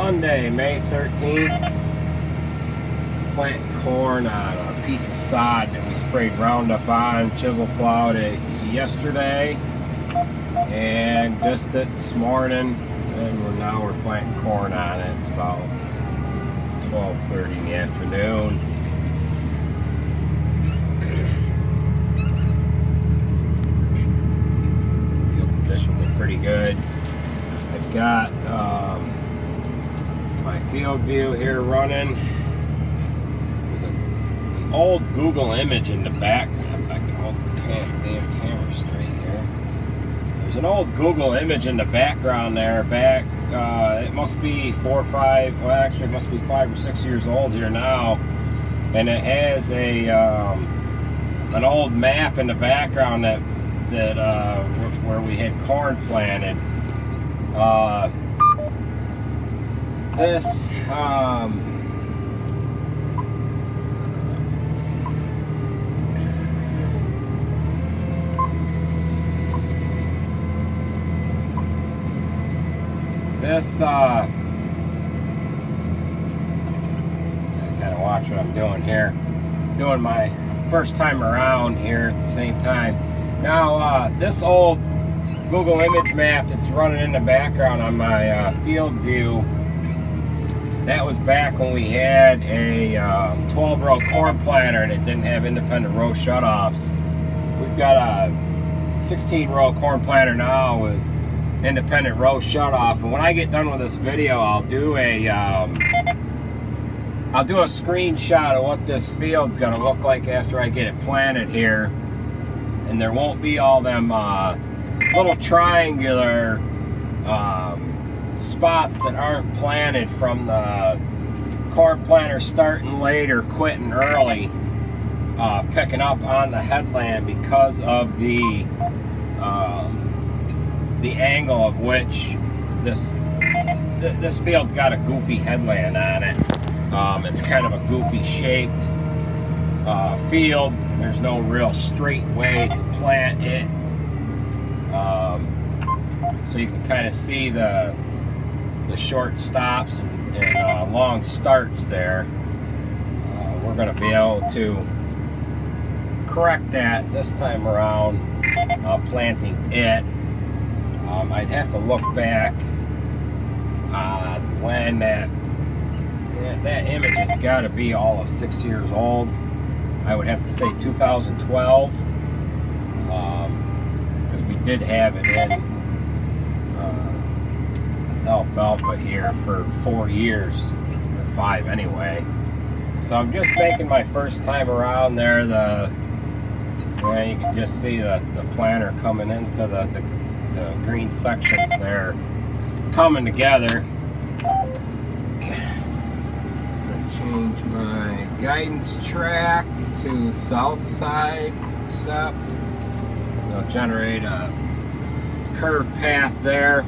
Monday, May 13th. Planting corn on a piece of sod that we sprayed Roundup on, chisel plowed it yesterday, and dished it this morning, and now we're planting corn on it. It's about 12:30 in the afternoon. Field conditions are pretty good. I've got my field view here running. There's an old Google image in the back. If I can hold the damn camera straight here. There's an old Google image in the background there. It must be 4 or 5. Well, actually, it must be 5 or 6 years old here now, and it has an old map in the background that where we had corn planted. This I kind of watch what I'm doing here. Doing my first time around here at the same time. Now, this old Google image map that's running in the background on my field view, that was back when we had a 12-row corn planter and it didn't have independent row shutoffs. We've got a 16-row corn planter now with independent row shutoff, and when I get done with this video, I'll do a screenshot of what this field's gonna look like after I get it planted here, and there won't be all them little triangular spots that aren't planted from the corn planter starting late or quitting early, picking up on the headland because of the angle of which this field's got a goofy headland on it. It's kind of a goofy shaped field. There's no real straight way to plant it, so you can kind of see the short stops and long starts there. We're going to be able to correct that this time around, planting it. I'd have to look back on when that image has got to be all of 6 years old. I would have to say 2012, because we did have it in alfalfa here for 4 years, or 5 anyway. So I'm just making my first time around there. You can just see the planter coming into the green sections there, coming together. I'm gonna change my guidance track to south side, except it'll generate a curved path there.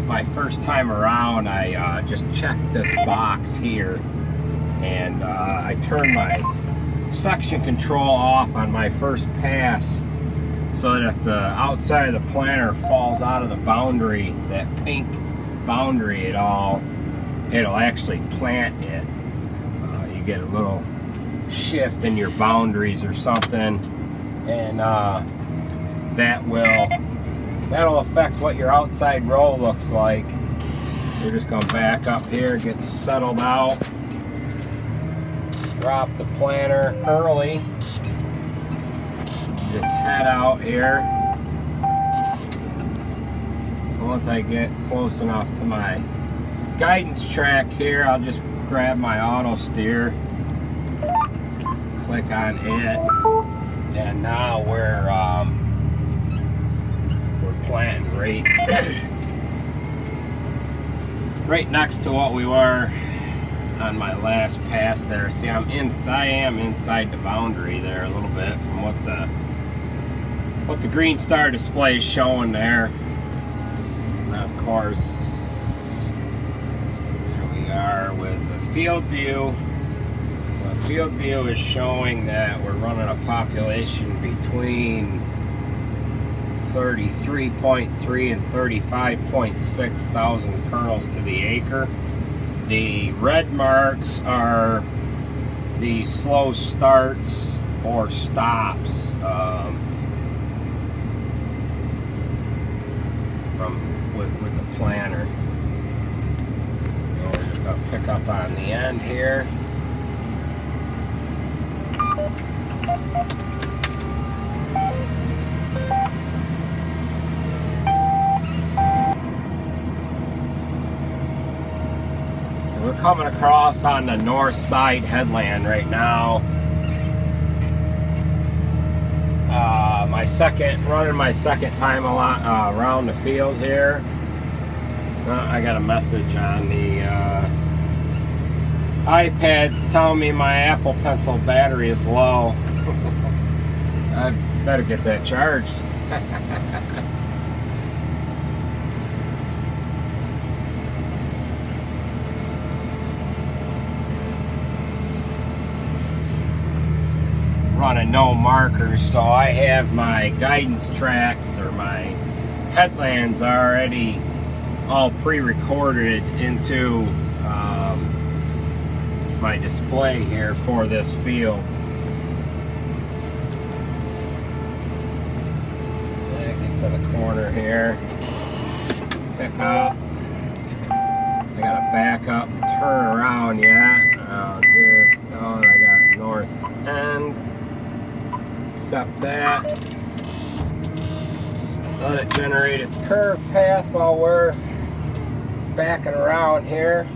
My first time around, I just checked this box here, and I turned my section control off on my first pass, so that if the outside of the planter falls out of the boundary, that pink boundary at all, it'll actually plant it. You get a little shift in your boundaries or something, and that'll affect what your outside row looks like. We're just gonna back up here, get settled out, drop the planter early, just head out here. Once I get close enough to my guidance track here, I'll just grab my auto steer, click on it, and now we're planting right next to what we were on my last pass there. See, I am inside the boundary there a little bit from what the Green Star display is showing there. And of course, there we are with the field view. The field view is showing that we're running a population between 33.3 and 35.6 thousand kernels to the acre. The red marks are the slow starts or stops with the planter. We're just going to pick up on the end here. So we're coming across on the north side headland right now. Running my second time around the field here. I got a message on the iPad's telling me my Apple Pencil battery is low. I better get that charged. Running no markers, so I have my guidance tracks or my headlands already all pre-recorded into my display here for this field. Get to the corner here, pick up. I gotta back up, turn around yet. I'll just tell it I got north end. Accept that. Let it generate its curve path while we're backing around here.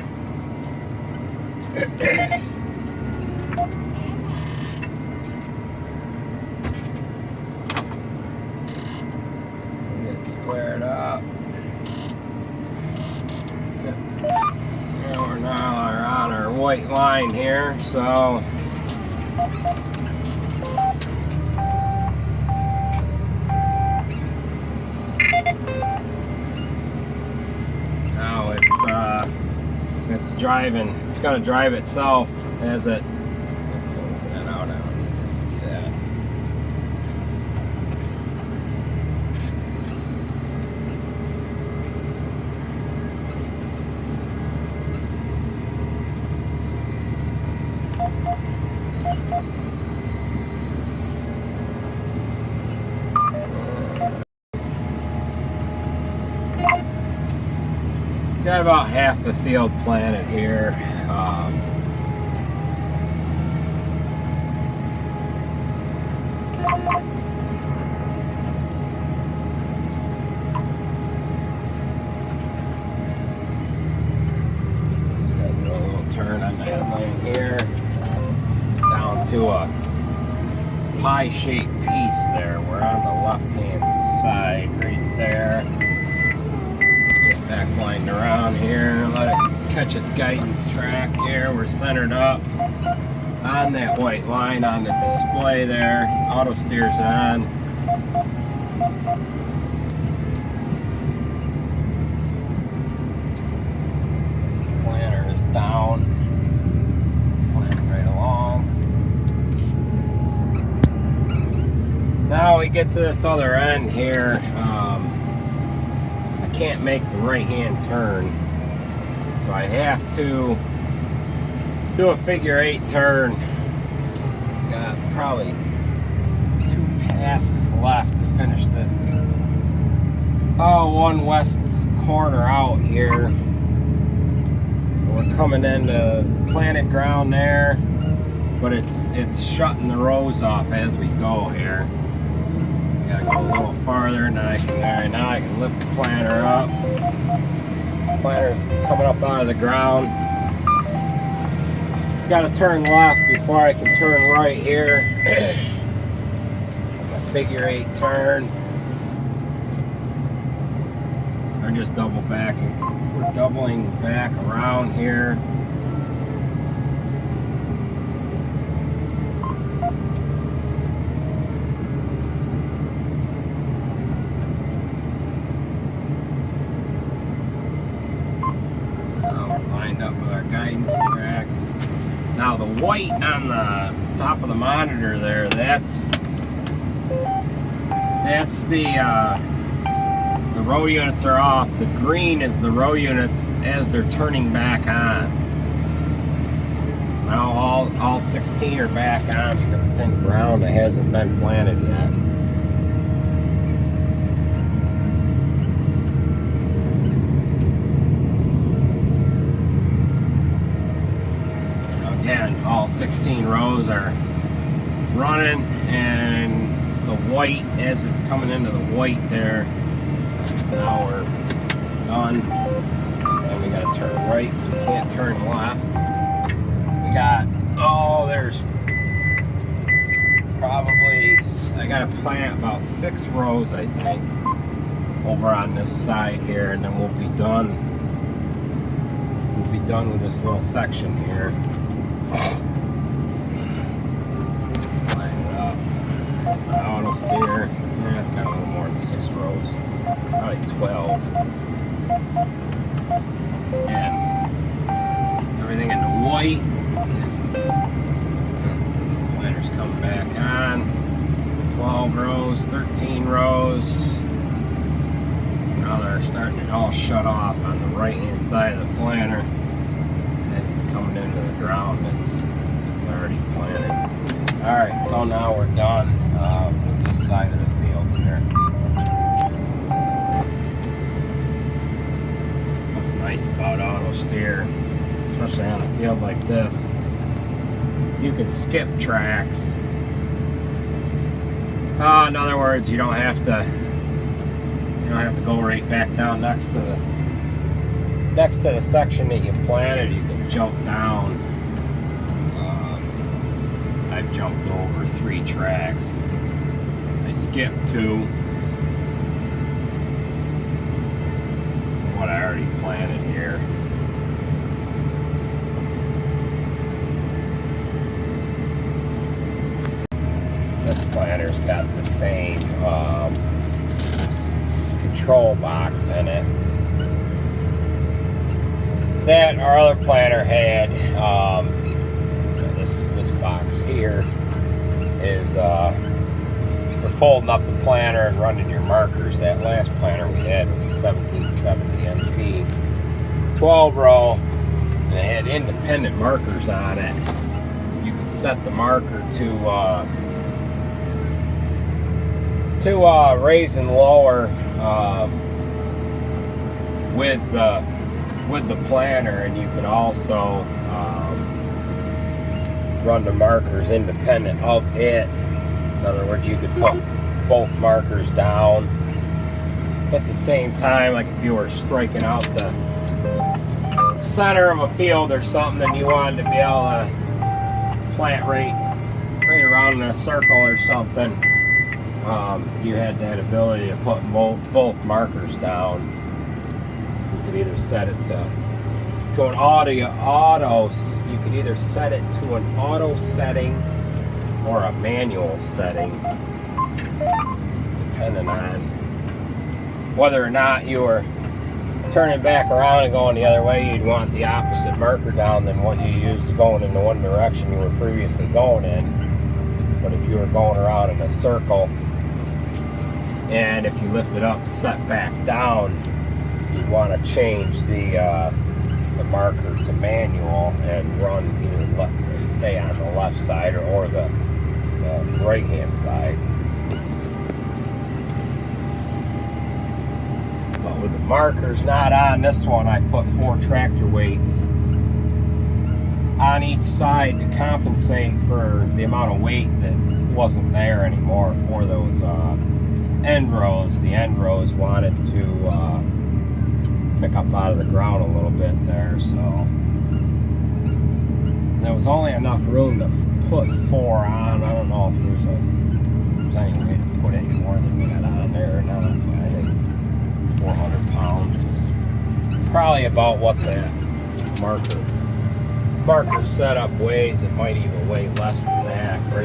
Get squared up. And we're now on our white line here, so now it's driving. It's going to drive itself as it. Close that out. I don't need to see that. Got about half the field planted here. Just got to do a little turn on the headline here, down to a pie-shaped piece there. We're on the left-hand side right there. Backlined around here, let it catch its guidance track here. We're centered up on that white line on the display there. Auto steers on. Planter is down. Planter right along. Now we get to this other end here. Can't make the right-hand turn, so I have to do a figure 8 turn. Got probably 2 passes left to finish this. One west corner out here. We're coming into planted ground there, but it's shutting the rows off as we go here. Gotta go a little farther, and then now I can lift the planter up. Planter's coming up out of the ground. Gotta turn left before I can turn right here. A figure 8 turn. We're just double backing. We're doubling back around here. Up with our guidance track. Now the white on the top of the monitor there, that's That's the row units are off. The green is the row units as they're turning back on. Now all 16 are back on because it's in ground. It hasn't been planted yet. Again, all 16 rows are running, and the white, as it's coming into the white there, now we're done. And we gotta turn right because we can't turn left. We got, there's probably, I gotta plant about 6 rows, I think, over on this side here, and then we'll be done. We'll be done with this little section here. Line it up. Auto steer. Yeah, it's got a little more than 6 rows. Probably 12. And everything in the white is the planter's coming back on. 12 rows, 13 rows. Now they're starting to all shut off on the right hand side of the planter. It's coming into the ground. It's already planted. Alright, so now we're done with this side of the field here. What's nice about auto steer, especially on a field like this, you can skip tracks. In other words, you don't have to go right back down next to the section that you planted. You can jump down. I've jumped over 3 tracks. I skipped 2. What I already planted here. This planter's got the same control box in it that our other planter had. This box here is for folding up the planter and running your markers. That last planter we had was a 1770 MT 12 row, and it had independent markers on it. You could set the marker to raise and lower with the planter, and you could also run the markers independent of it. In other words, you could put both markers down at the same time, like if you were striking out the center of a field or something and you wanted to be able to plant right around in a circle or something. You had that ability to put both markers down. You could either set it to an auto. You could either set it to an auto setting or a manual setting, depending on whether or not you were turning back around and going the other way. You'd want the opposite marker down than what you used going in the one direction you were previously going in. But if you were going around in a circle, and if you lift it up, set back down, you'd want to change the marker to manual and run either stay on the left side or the right hand side. But with the markers not on this one, I put 4 tractor weights on each side to compensate for the amount of weight that wasn't there anymore for those end rows. The end rows wanted to pick up out of the ground a little bit there, so there was only enough room to put 4 on. I don't know if there's any way to put any more than that on there or not, but I think 400 pounds is probably about what that marker setup weighs. It might even weigh less than that. By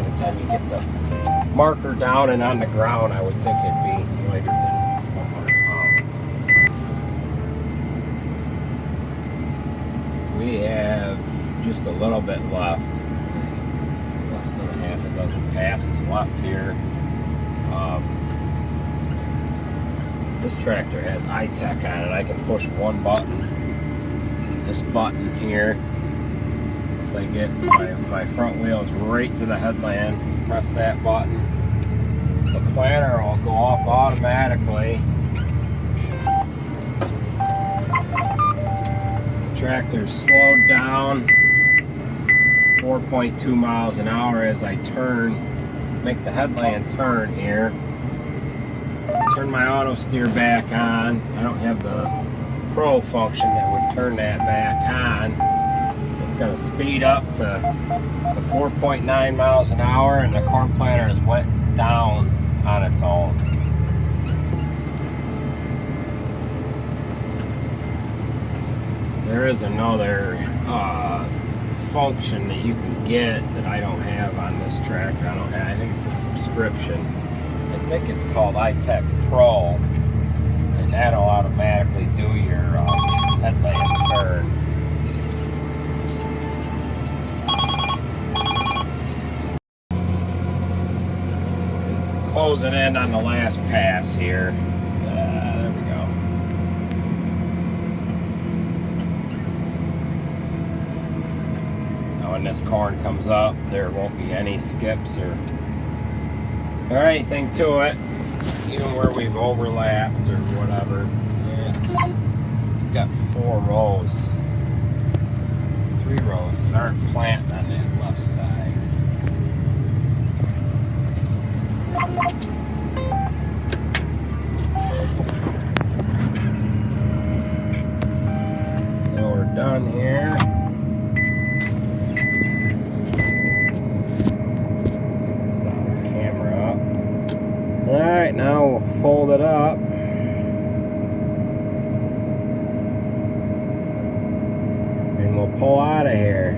the time you get the marker down and on the ground, I would think it'd be lighter than 400 pounds. We have just a little bit left. Less than a half a dozen passes left here. This tractor has iTech on it. I can push one button, this button here, so I get my front wheels right to the headland. Press that button, the planter will go up automatically. The tractor's slowed down 4.2 miles an hour as I make the headland turn here. Turn my auto steer back on. I don't have the Pro function that would turn that back on. It's going to speed up to 4.9 miles an hour, and the corn planter has went down on its own. There is another function that you can get that I don't have on this tractor. I think it's a subscription. I think it's called iTech Pro, and that'll automatically do your headland turn. Closing in on the last pass here. There we go. Now when this corn comes up, there won't be any skips or anything to it, even where we've overlapped or whatever. We've got 4 rows, 3 rows that aren't planting on that left side. So we're done here. Alright, now we'll fold it up. And we'll pull out of here.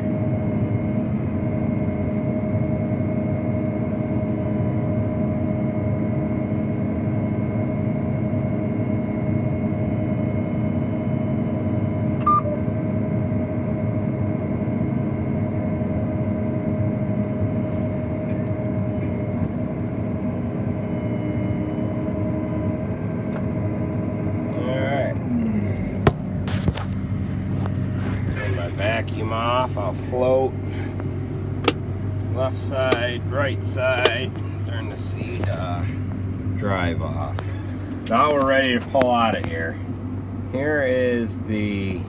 Vacuum off, I'll float left side, right side, turn the seat drive off. Now we're ready to pull out of here. Here is the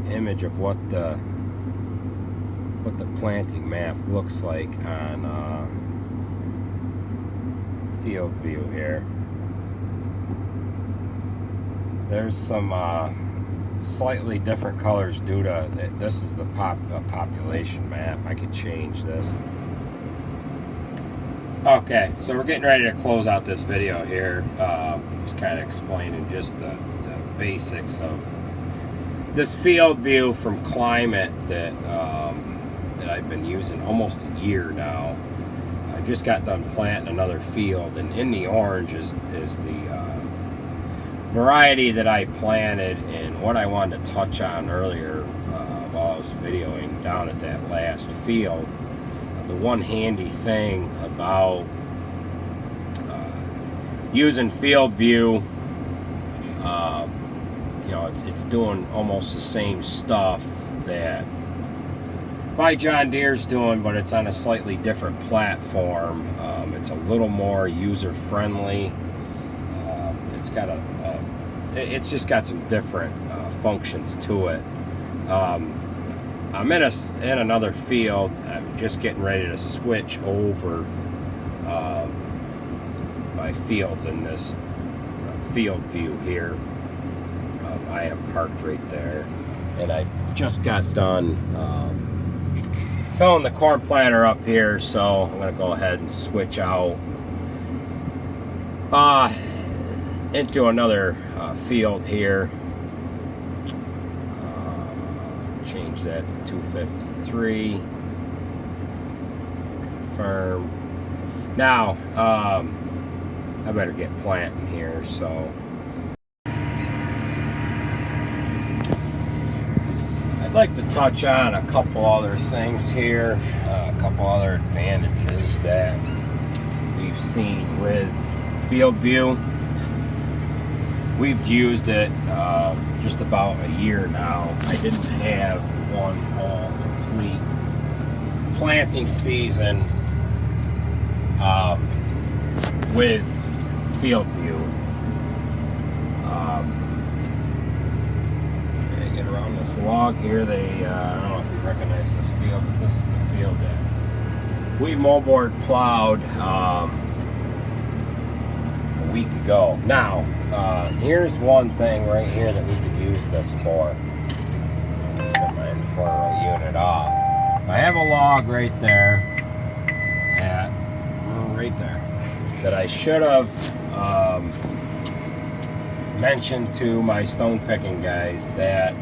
image of what the planting map looks like on field view here. There's some slightly different colors due to this is the population map. I could change this. Okay, so we're getting ready to close out this video here. Just kind of explaining just the basics of this field view from Climate that I've been using almost a year now. I just got done planting another field, and in the orange is the variety that I planted. And what I wanted to touch on earlier while I was videoing down at that last field, the one handy thing about using field view, you know, it's doing almost the same stuff that my John Deere's doing, but it's on a slightly different platform. It's a little more user friendly. It's got it's just got some different functions to it. I'm in another field. I'm just getting ready to switch over my fields in this field view here. I am parked right there, and I just got done filling the corn planter up here, so I'm going to go ahead and switch out into another field here. Change that to 253. Confirm. Now, I better get planting here, so I'd like to touch on a couple other things here, a couple other advantages that we seen with Field View. We've used it just about a year now. I didn't have one whole complete planting season with Field View. Get around this log here. I don't know if you recognize this field, but this is the field that we moldboard plowed a week ago. Now, here's one thing right here that we could use this for. Set my infrared unit off. I have a log right there, that I should have mentioned to my stone picking guys that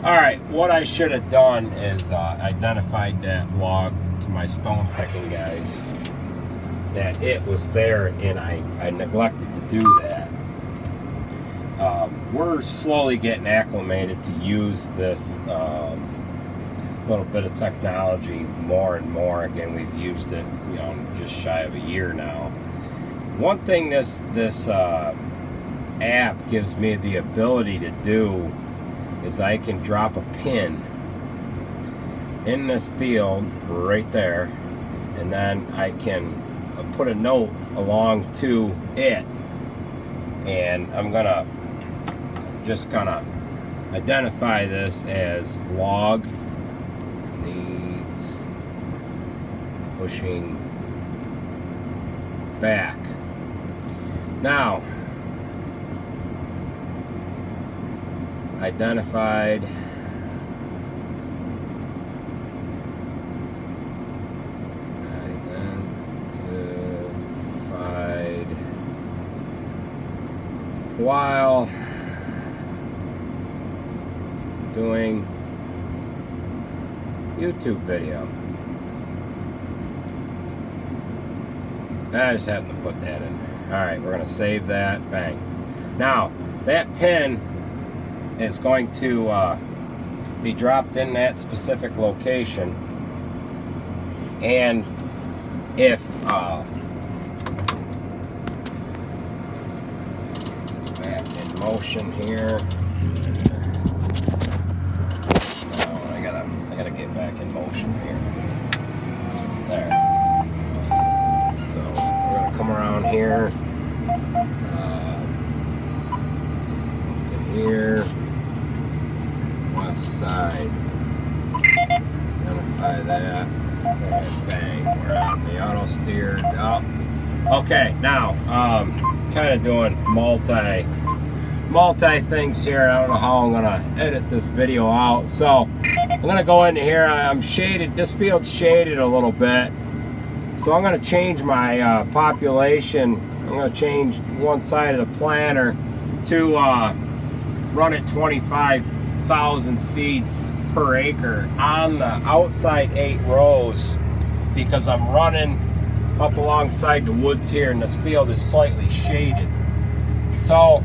Alright, what I should have done is identified that log to my stone picking guys, that it was there, and I neglected to do that. We're slowly getting acclimated to use this little bit of technology more and more. Again, we've used it, just shy of a year now. One thing this app gives me the ability to do is I can drop a pin in this field right there, and then I can put a note along to it, and I'm gonna just kind of identify this as log needs pushing back. Now, identified while doing YouTube video. I just happened to put that in there. Alright, we're going to save that. Bang. Now, that pin is going to be dropped in that specific location, and if get this back in motion here. I gotta get back in motion here. There. So we're gonna come around here to here. West side. Identify that. And bang, we're on the auto steered up. Okay, now kind of doing multi things here. I don't know how I'm gonna edit this video out. So I'm gonna go into here. I'm shaded. This field's shaded a little bit. So I'm gonna change my population. I'm gonna change one side of the planter to run at 25,000 seeds per acre on the outside 8 rows, because I'm running up alongside the woods here, and this field is slightly shaded. So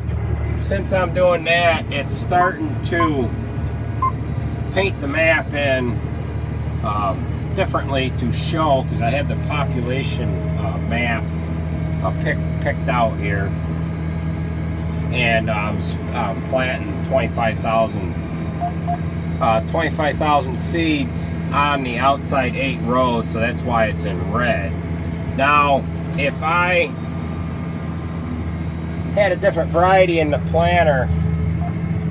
since I'm doing that, it's starting to paint the map in differently to show, because I have the population map picked out here, and I'm planting 25,000 seeds on the outside 8 rows, so that's why it's in red. Now, if I had a different variety in the planter,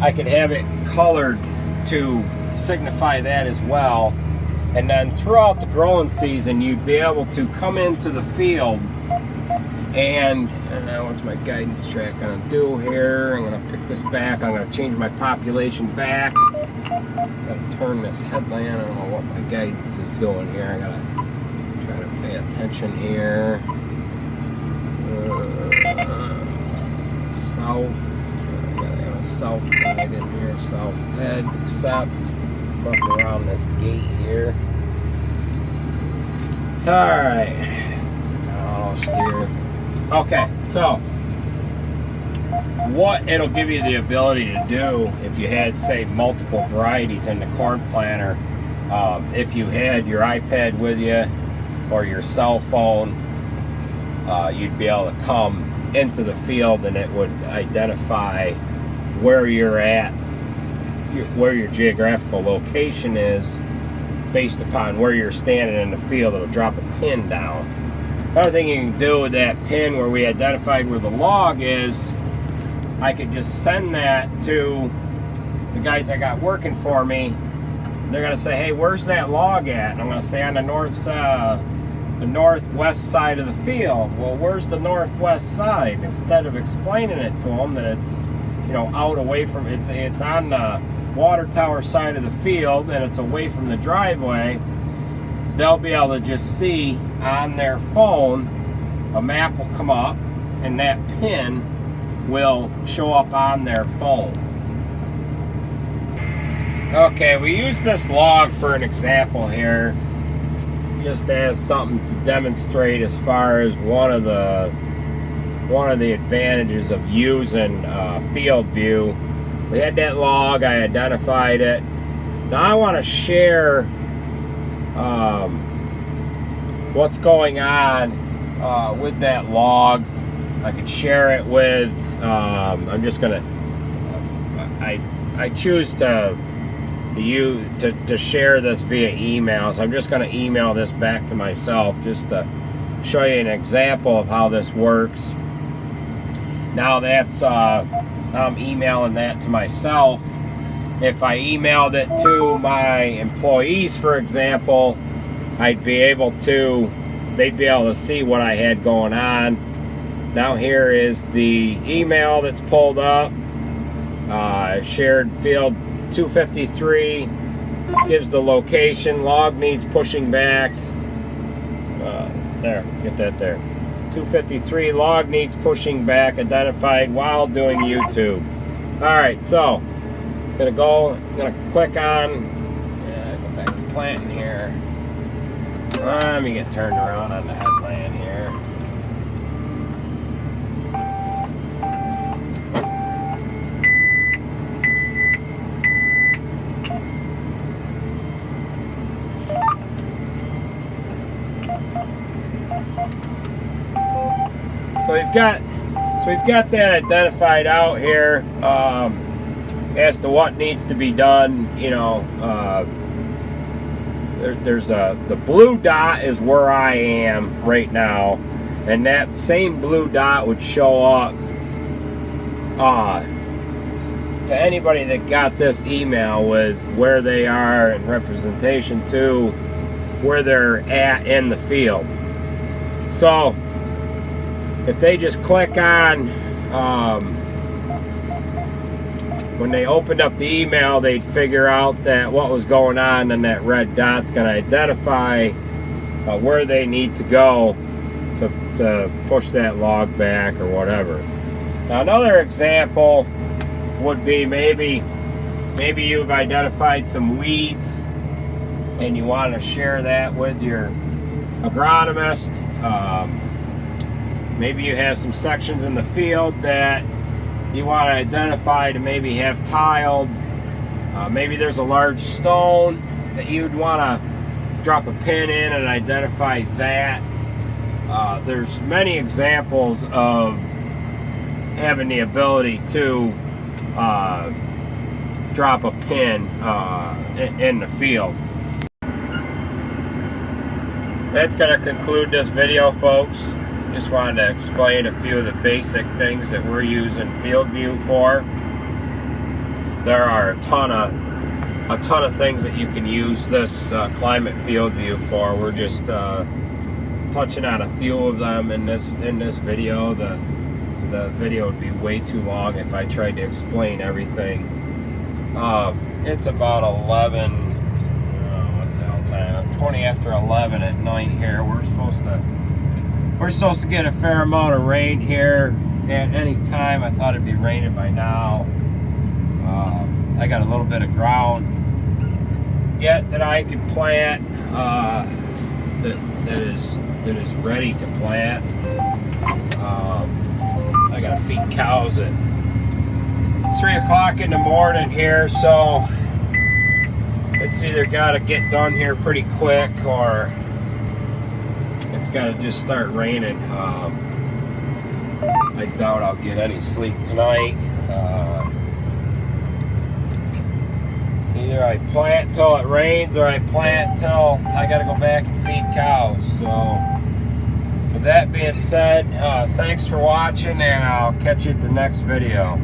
I could have it colored to signify that as well. And then throughout the growing season, you'd be able to come into the field, and now what's my guidance track gonna do here? I'm gonna pick this back. I'm gonna change my population back. Gotta turn this headlamp. I don't know what my guidance is doing here. I gotta try to pay attention here. South. I gotta have a south side in here. South head, except bump around this gate here. Alright. I'll steer. Okay, so what it'll give you the ability to do if you had, say, multiple varieties in the corn planter. If you had your iPad with you or your cell phone, you'd be able to come into the field and it would identify where you're at, where your geographical location is based upon where you're standing in the field. It'll drop a pin down. Another thing you can do with that pin where we identified where the log is, I could just send that to the guys I got working for me. They're going to say, hey, where's that log at? And I'm going to say on the northwest side of the field. Well, where's the northwest side? Instead of explaining it to them that it's, you know, out away from, it's on the water tower side of the field and it's away from the driveway, they'll be able to just see on their phone, a map will come up and that pin will show up on their phone. Okay, we use this log for an example here, just as something to demonstrate as far as one of the advantages of using Field View. We had that log, I identified it. Now I want to share what's going on with that log. I could share it with, I'm just gonna, I choose to share this via email, so I'm just gonna email this back to myself just to show you an example of how this works. Now that's, I'm emailing that to myself. If I emailed it to my employees, for example, I'd be able to, they'd be able to see what I had going on. Now here is the email that's pulled up. Shared field 253, gives the location, log needs pushing back. There, get that there. 253, log needs pushing back, identified while doing YouTube. Alright, so I'm gonna click on, go back to planting here. Let me get turned around on the headland here. So we've got that identified out here as to what needs to be done. You know, there's the blue dot is where I am right now, and that same blue dot would show up to anybody that got this email with where they are in representation to where they're at in the field. So if they just click on, when they opened up the email, they'd figure out that what was going on, and that red dot's going to identify where they need to go to push that log back or whatever. Now another example would be maybe you've identified some weeds and you want to share that with your agronomist. Maybe you have some sections in the field that you want to identify to maybe have tiled. Maybe there's a large stone that you'd want to drop a pin in and identify that. There's many examples of having the ability to drop a pin in the field. That's going to conclude this video, folks. Just wanted to explain a few of the basic things that we're using Field View for. There are a ton of things that you can use this Climate Field View for. We're just touching on a few of them in this video. The video would be way too long if I tried to explain everything. It's about 20 after 11 at night here. We're supposed to get a fair amount of rain here at any time. I thought it'd be raining by now. I got a little bit of ground yet that I could plant that is ready to plant. I gotta feed cows at 3 o'clock in the morning here, so it's either got to get done here pretty quick or it's got to just start raining. I doubt I'll get any sleep tonight. Either I plant till it rains or I plant till I got to go back and feed cows. So with that being said, thanks for watching, and I'll catch you at the next video.